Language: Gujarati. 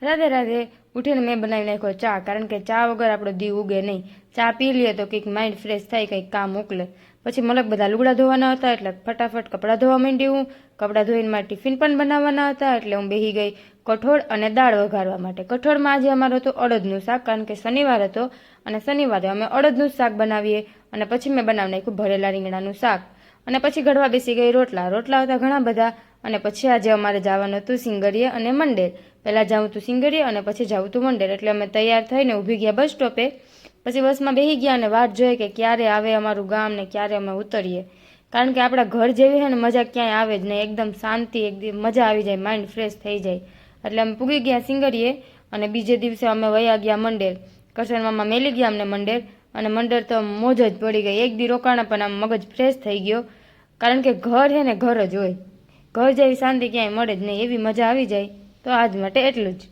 રાધે રાધે. ઉઠીને મેં બનાવી નાખ્યો ચા, કારણ કે ચા વગર આપણો દી ઉગે નહીં. ચા પી લઈએ તો કંઈક માઇન્ડ ફ્રેશ થાય, કંઈક કામ મોકલે. પછી મલક બધા લુગડા ધોવાના હતા એટલે ફટાફટ કપડાં ધોવા માંડી હું. કપડાં ધોઈને મારે ટિફિન પણ બનાવવાના હતા એટલે હું બેસી ગઈ કઠોળ અને દાળ વઘારવા માટે. કઠોળમાં આજે અમારું હતું અડદનું શાક, કારણ કે શનિવાર હતો અને શનિવારે અમે અડદનું શાક બનાવીએ. અને પછી મેં બનાવી નાખ્યું ભરેલા રીંગણાનું શાક. અને પછી ઘડવા બેસી ગઈ રોટલા. રોટલા હતા ઘણા બધા. અને પછી આજે અમારે જવાનું હતું સિંગરીએ અને મંડેર. પહેલાં જાઉં તું સિંગરીએ અને પછી જાઉં તું મંડેર. એટલે અમે તૈયાર થઈને ઊભી ગયા બસ સ્ટોપે. પછી બસમાં બેસી ગયા અને વાટ જોઈએ કે ક્યારે આવે અમારું ગામ ને ક્યારે અમે ઉતરીએ. કારણ કે આપણા ઘર જેવી છે ને મજા ક્યાંય આવે જ નહીં. એકદમ શાંતિ, એકદમ મજા આવી જાય, માઇન્ડ ફ્રેશ થઈ જાય. એટલે અમે પૂગી ગયા સિંગરીએ અને બીજે દિવસે અમે વયા ગયા મંડેર. કરશનમાં મેલી ગયા અમને મંડેર. અને મંડેર તો મોજ જ પડી ગઈ. એક દી રોકાણા પણ આમ મગજ ફ્રેશ થઈ ગયો. કારણ કે ઘર છે ને ઘર જ હોય. ઘર જેવી શાંતિ ક્યાંય મળે જ નહીં, એવી મજા આવી જાય. તો આજ માટે એટલું જ.